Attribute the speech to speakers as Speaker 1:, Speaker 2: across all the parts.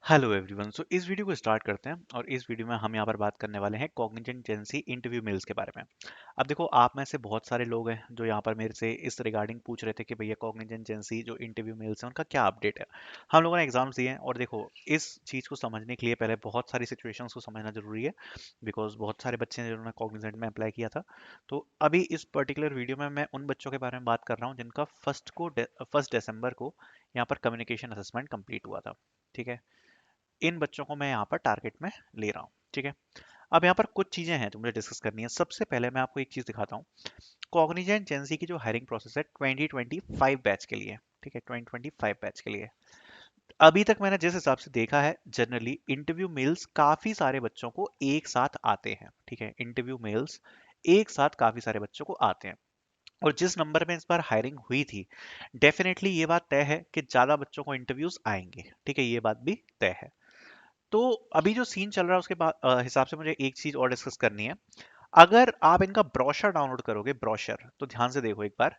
Speaker 1: Hello everyone. सो इस video को start करते हैं और इस वीडियो में हम यहाँ पर बात करने वाले हैं कॉग्निजेंट जेंसी इंटरव्यू मेल्स के बारे में। अब देखो, आप में से बहुत सारे लोग हैं जो यहाँ पर मेरे से इस रिगार्डिंग पूछ रहे थे कि भैया कॉग्निजेंट जेंसी जो इंटरव्यू मेल्स हैं उनका क्या अपडेट है। हम लोगों ने एग्जाम्स दिए हैं और देखो, इस चीज़ को समझने के लिए पहले बहुत सारी सिचुएशंस को समझना जरूरी है, बिकॉज बहुत सारे बच्चे हैं जिन्होंने कॉग्निजेंट में अप्लाई किया था। तो अभी इस पर्टिकुलर वीडियो में मैं उन बच्चों के बारे में बात कर रहा हूँ जिनका फर्स्ट दिसंबर को यहाँ पर कम्युनिकेशन असेसमेंट कंप्लीट हुआ था। ठीक है, इन बच्चों को मैं यहाँ पर टारगेट में ले रहा हूँ। ठीक है, अब यहाँ पर कुछ चीजें हैं जो मुझे डिस्कस करनी है। सबसे पहले मैं आपको एक चीज दिखाता हूँ। कॉग्निजेंट जेंसी की जो हायरिंग प्रोसेस है 2025 बैच के लिए, ठीक है, 2025 बैच के लिए अभी तक मैंने जिस हिसाब से देखा है, जनरली इंटरव्यू मेल्स काफी सारे बच्चों को एक साथ आते हैं। ठीक है, इंटरव्यू मेल्स एक साथ काफी सारे बच्चों को आते हैं। और जिस नंबर में इस बार हायरिंग हुई थी, डेफिनेटली ये बात तय है कि ज्यादा बच्चों को इंटरव्यूज आएंगे। ठीक है, ये बात भी तय है। तो अभी जो सीन चल रहा है उसके बाद हिसाब से मुझे एक चीज और डिस्कस करनी है। अगर आप इनका ब्रोशर डाउनलोड करोगे, ब्रोशर, तो ध्यान से देखो एक बार।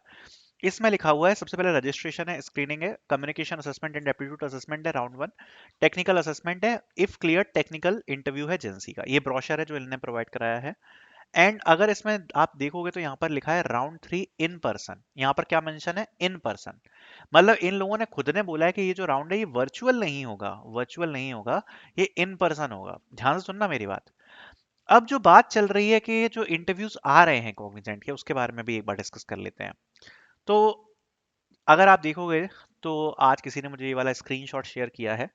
Speaker 1: इसमें लिखा हुआ है, सबसे पहले रजिस्ट्रेशन है, स्क्रीनिंग है, communication assessment and aptitude assessment है राउंड 1, टेक्निकल असेसमेंट है, इफ क्लियर टेक्निकल इंटरव्यू है जेंसी का। ये ब्रोशर है जो इन्होंने प्रोवाइड कराया है। एंड अगर इसमें आप देखोगे तो यहाँ पर लिखा है राउंड 3 इन पर्सन। यहाँ पर क्या मेंशन है? In person. मतलब इन लोगों ने खुद ने बोला है कि ये जो राउंड है ये वर्चुअल नहीं होगा, वर्चुअल नहीं होगा, ये इन पर्सन होगा। ध्यान से सुनना मेरी बात। अब जो बात चल रही है कि ये जो इंटरव्यूज आ रहे हैं कॉग्निजेंट के, उसके बारे में भी एक बार डिस्कस कर लेते हैं। तो अगर आप देखोगे तो आज किसी ने मुझे ये वाला स्क्रीनशॉट शेयर किया है।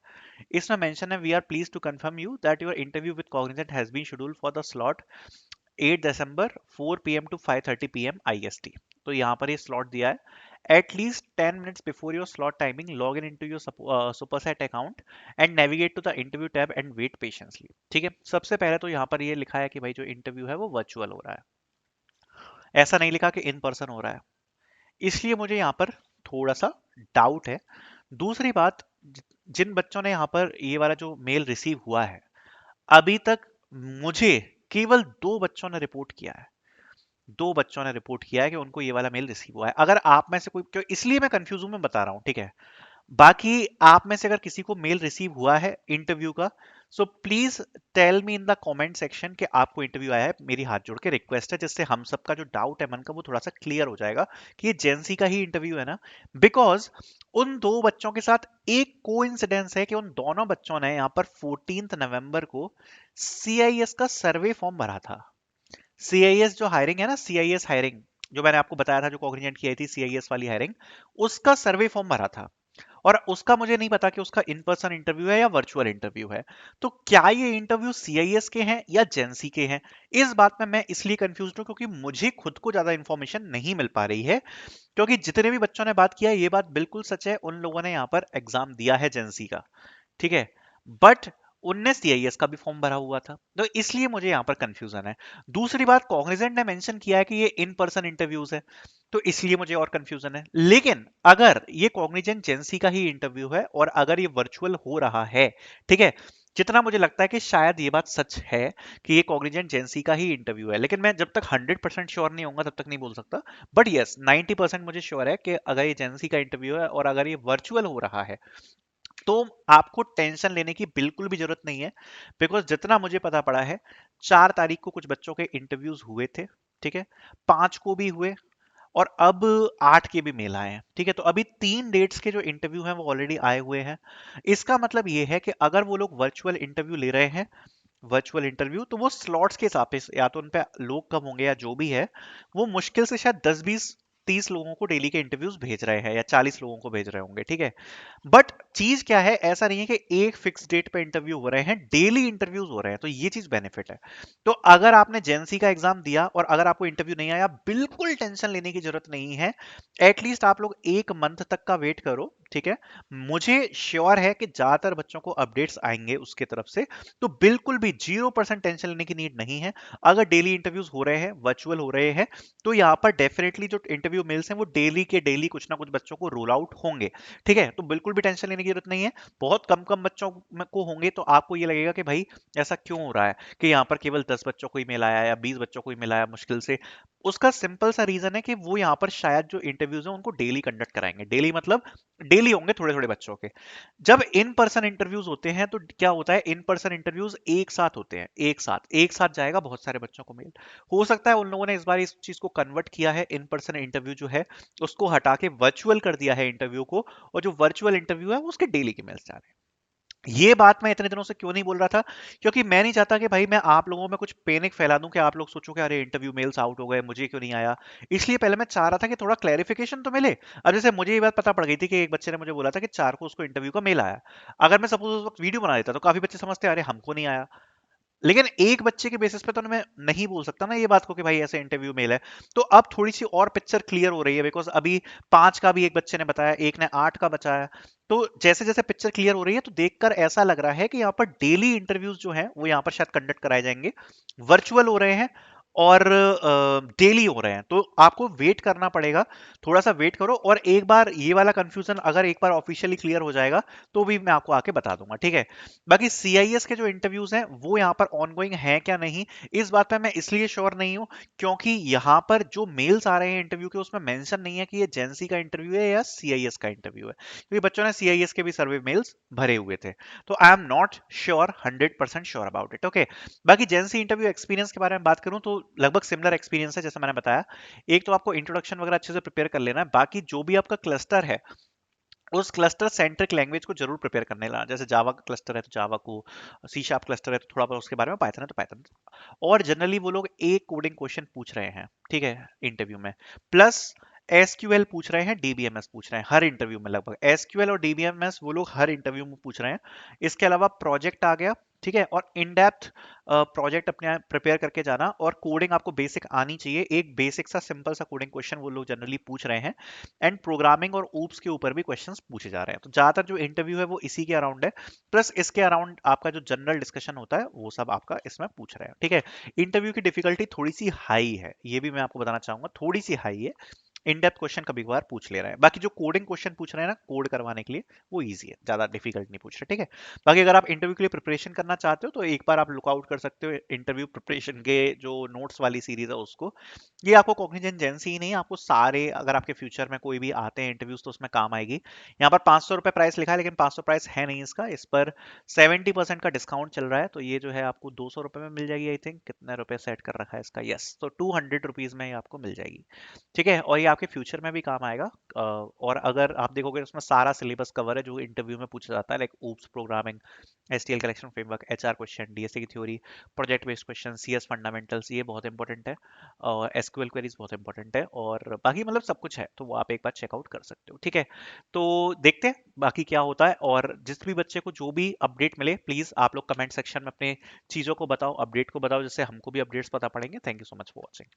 Speaker 1: इसमें मेंशन है, we are please to confirm you that your interview with Cognizant has been scheduled for the slot 8 December 4 PM to 5:30 PM IST. तो यहाँ पर ये स्लॉट दिया है। At least 10 minutes before your slot timing log in into your Superset account and navigate to the interview tab and wait patiently. ठीक है, सबसे पहले तो यहाँ पर ये लिखा है कि भाई जो इंटरव्यू है वो वर्चुअल हो रहा है, ऐसा नहीं लिखा कि इन पर्सन हो रहा है। इसलिए मुझे यहाँ पर थोड़ा सा डाउट है। दूसरी बात, जिन बच्चों ने यहाँ पर ये वाला जो मेल रिसीव हुआ है, अभी तक मुझे केवल 2 बच्चों ने रिपोर्ट किया है। 2 बच्चों ने रिपोर्ट किया है कि उनको ये वाला मेल रिसीव हुआ है। अगर आप में से कोई, क्यों इसलिए मैं कंफ्यूज हूं, मैं बता रहा हूं। ठीक है, बाकी आप में से अगर किसी को मेल रिसीव हुआ है इंटरव्यू का, so please tell me in the comment section कि आपको इंटरव्यू आया है। मेरी हाथ जोड़ के रिक्वेस्ट है, जिससे हम सबका जो डाउट है मन का वो थोड़ा सा क्लियर हो जाएगा कि ये जेंसी का ही इंटरव्यू है ना। बिकॉज उन 2 बच्चों के साथ एक कोइंसिडेंस है कि उन दोनों बच्चों ने यहाँ पर 14 नवंबर को सीआईएस का सर्वे फॉर्म भरा था। सीआईएस जो हायरिंग है ना, सीआईएस हायरिंग जो मैंने आपको बताया था, जो कॉग्निजेंट की आई थी सीआईएस वाली हायरिंग, उसका सर्वे फॉर्म भरा था। और उसका मुझे नहीं पता कि उसका इन पर्सन इंटरव्यू है या वर्चुअल इंटरव्यू है। तो क्या ये इंटरव्यू सीआईएस के हैं या जेंसी के हैं? इस बात में मैं इसलिए कंफ्यूज हूं क्योंकि मुझे खुद को ज्यादा इंफॉर्मेशन नहीं मिल पा रही है। क्योंकि जितने भी बच्चों ने बात किया है, ये बात बिल्कुल सच है, उन लोगों ने यहाँ पर एग्जाम दिया है जेंसी का। ठीक है, बट उनने सीआईएस का भी फॉर्म भरा हुआ था, तो इसलिए मुझे यहाँ पर कंफ्यूजन है। दूसरी बात, कॉग्निजेंट ने मेंशन किया है कि ये इन पर्सन इंटरव्यूज है, तो इसलिए मुझे और कंफ्यूजन है। लेकिन अगर ये कॉग्निजेंट जेंसी का ही इंटरव्यू है और अगर ये वर्चुअल हो रहा है, ठीक है, जितना मुझे लगता है कि शायद ये बात सच है कि ये कॉग्निजेंट जेंसी का ही इंटरव्यू है, लेकिन मैं जब तक 100% श्योर नहीं होऊंगा तब तक नहीं बोल सकता। बट यस, 90% मुझे श्योर है कि अगर ये जेंसी का इंटरव्यू है और अगर ये वर्चुअल हो रहा है, तो आपको टेंशन लेने की बिल्कुल भी जरूरत नहीं है। बिकॉज जितना मुझे पता पड़ा है, 4 तारीख को कुछ बच्चों के इंटरव्यूज हुए थे। ठीक है, 5 को भी हुए और अब 8 के भी मेल आए हैं। ठीक है, तो अभी 3 डेट्स के जो इंटरव्यू हैं वो ऑलरेडी आए हुए हैं। इसका मतलब ये है कि अगर वो लोग वर्चुअल इंटरव्यू ले रहे हैं, वर्चुअल इंटरव्यू, तो वो स्लॉट्स के हिसाब से या तो उन पे लोग कम होंगे या जो भी है, वो मुश्किल से शायद 10 20 30 लोगों को डेली के इंटरव्यूज भेज रहे हैं या 40 लोगों को भेज रहे होंगे। ठीक है, बट चीज क्या है, ऐसा नहीं है कि एक फिक्स डेट पे इंटरव्यू हो रहे हैं, डेली इंटरव्यूज हो रहे हैं, तो ये चीज बेनिफिट है। तो अगर आपने जेंसी का एग्जाम दिया और अगर आपको इंटरव्यू नहीं आया, बिल्कुल टेंशन लेने की जरूरत नहीं है। एटलीस्ट आप लोग 1 मंथ तक का वेट करो। ठीक है, मुझे श्योर है कि ज्यादातर बच्चों को अपडेट्स आएंगे उसके तरफ से, तो बिल्कुल भी 0% टेंशन लेने की नीड नहीं है। अगर डेली इंटरव्यूज हो रहे हैं, वर्चुअल हो रहे हैं, तो यहाँ पर डेफिनेटली जो इंटरव्यू मेल्स हैं वो डेली के डेली कुछ ना कुछ बच्चों को रोल आउट होंगे। ठीक है, तो बिल्कुल भी टेंशन लेने की जरूरत नहीं है। बहुत कम कम बच्चों को होंगे तो आपको ये लगेगा कि भाई ऐसा क्यों हो रहा है कि यहाँ पर केवल 10 बच्चों को ही मेल आया या 20 बच्चों को ही मिला है मुश्किल से। उसका सिंपल सा रीजन है कि वो यहाँ पर शायद जो इंटरव्यूज हैं उनको डेली कंडक्ट कराएंगे। डेली मतलब डेली होंगे थोड़े थोड़े बच्चों के। जब इन पर्सन इंटरव्यूज होते हैं तो क्या होता है, इन पर्सन इंटरव्यूज एक साथ होते हैं, एक साथ जाएगा बहुत सारे बच्चों को मेल। हो सकता है उन लोगों ने इस बार इस चीज को कन्वर्ट किया है, इन पर्सन इंटरव्यू जो है उसको हटा के वर्चुअल कर दिया है इंटरव्यू को, और जो वर्चुअल इंटरव्यू है उसके डेली के मेल्स जा रहे हैं। ये बात मैं इतने दिनों से क्यों नहीं बोल रहा था, क्योंकि मैं नहीं चाहता कि भाई मैं आप लोगों में कुछ पैनिक फैला दूं कि आप लोग सोचो कि अरे इंटरव्यू मेल्स आउट हो गए, मुझे क्यों नहीं आया। इसलिए पहले मैं चाह रहा था कि थोड़ा क्लैरिफिकेशन तो मिले। अब जैसे मुझे ये बात पता पड़ गई थी कि एक बच्चे ने मुझे बोला था कि 4 को उसको इंटरव्यू का मेल आया। अगर मैं सपोज उस वक्त वीडियो बना देता तो काफी बच्चे समझते अरे हमको नहीं आया। लेकिन एक बच्चे के बेसिस पे तो मैं नहीं बोल सकता ना ये बात को कि भाई ऐसे इंटरव्यू मेल है। तो अब थोड़ी सी और पिक्चर क्लियर हो रही है, बिकॉज अभी 5 का भी एक बच्चे ने बताया, एक ने 8 का बताया। तो जैसे जैसे पिक्चर क्लियर हो रही है तो देखकर ऐसा लग रहा है कि यहाँ पर डेली इंटरव्यूज जो हैं वो यहाँ पर शायद कंडक्ट कराए जाएंगे, वर्चुअल हो रहे हैं और डेली हो रहे हैं। तो आपको वेट करना पड़ेगा, थोड़ा सा वेट करो, और एक बार ये वाला कंफ्यूजन अगर एक बार ऑफिशियली क्लियर हो जाएगा तो भी मैं आपको आके बता दूंगा, ठीक है। बाकी सीआईएस के जो इंटरव्यूज हैं वो यहाँ पर ऑनगोइंग हैं क्या नहीं, इस बात पे मैं इसलिए श्योर नहीं हूँ क्योंकि यहाँ पर जो मेल्स आ रहे हैं इंटरव्यू के उसमें मेंशन नहीं है कि ये जेंसी का इंटरव्यू है या सीआईएस का इंटरव्यू है, क्योंकि बच्चों ने सीआईएस के भी सर्वे मेल्स भरे हुए थे। तो I am not sure, 100% sure about it, okay. बाकी जेंसी इंटरव्यू एक्सपीरियंस के बारे में बात करूं तो लगभग सिमिलर एक्सपीरियंस है जैसे मैंने बताया। एक तो आपको इंट्रोडक्शन वगैरह अच्छे से प्रिपेयर कर लेना है, बाकी जो भी आपका क्लस्टर है उस क्लस्टर सेंट्रिक लैंग्वेज को जरूर प्रिपेयर करने ला। जैसे जावा का क्लस्टर है तो जावा को, सी शार्प क्लस्टर है तो थोड़ा बहुत उसके बारे में, पाइथन है तो पाइथन। और जनरली वो लोग एक कोडिंग क्वेश्चन पूछ रहे हैं, ठीक है, इंटरव्यू में, प्लस एसक्यूएल पूछ रहे हैं, डीबीएमएस पूछ रहे हैं हर इंटरव्यू में। लगभग एसक्यूएल और डीबीएमएस वो लोग हर इंटरव्यू में पूछ रहे हैं। इसके अलावा प्रोजेक्ट आ गया, ठीक है, और इन डेप्थ प्रोजेक्ट अपने प्रिपेयर करके जाना, और कोडिंग आपको बेसिक आनी चाहिए। एक बेसिक सा सिंपल सा कोडिंग क्वेश्चन वो लोग जनरली पूछ रहे हैं, एंड प्रोग्रामिंग और ऊप्स के ऊपर भी क्वेश्चंस पूछे जा रहे हैं। तो ज्यादातर जो इंटरव्यू है वो इसी के अराउंड है, प्लस इसके अराउंड आपका जो जनरल डिस्कशन होता है वो सब आपका इसमें पूछ रहे हैं, ठीक है। इंटरव्यू की डिफिकल्टी थोड़ी सी हाई है, ये भी मैं आपको बताना चाहूंगा, थोड़ी सी हाई है। इन डेप्थ क्वेश्चन कभी कभार पूछ ले रहे हैं, बाकी जो कोडिंग क्वेश्चन पूछ रहे हैं ना कोड करवाने के लिए, वो इजी है, ज्यादा डिफिकल्ट नहीं पूछ रहे, ठीक है। बाकी अगर आप इंटरव्यू के लिए प्रिपरेशन करना चाहते हो तो एक बार आप लुकआउट कर सकते हो इंटरव्यू प्रिपरेशन के जो नोट्स वाली सीरीज है उसको। ये आपको कॉग्निजेंट जेंसी ही नहीं, आपको सारे अगर आपके फ्यूचर में कोई भी आते हैं इंटरव्यूज तो उसमें काम आएगी। यहाँ पर 500 रुपये प्राइस लिखा है, लेकिन 500 प्राइस है नहीं इसका, इस पर 70% का डिस्काउंट चल रहा है, तो ये जो है आपको 200 रुपये में मिल जाएगी। आई थिंक कितने रुपए सेट कर रखा है इसका, यस, तो 200 रुपीज में ये आपको मिल जाएगी, ठीक है। और ये आपके फ्यूचर में भी काम आएगा। और अगर आप देखोगे उसमें सारा सिलेबस कवर है जो इंटरव्यू में पूछा जाता है, like OOPs programming, STL collection framework, HR question, DSA की theory, project based question, CS fundamentals, ये बहुत इंपॉर्टेंट है, और एसक्यूएल क्वेरीज बहुत इंपॉर्टेंट है, और बाकी मतलब सब कुछ है, तो वो आप एक बार चेकआउट कर सकते हो, ठीक है। तो देखते हैं बाकी क्या होता है, और जिस भी बच्चे को जो भी अपडेट मिले प्लीज आप लोग कमेंट सेक्शन में अपने चीजों को बताओ, अपडेट को बताओ, जिससे हमको भी अपडेट्स पता पड़ेंगे। Thank you so much for watching.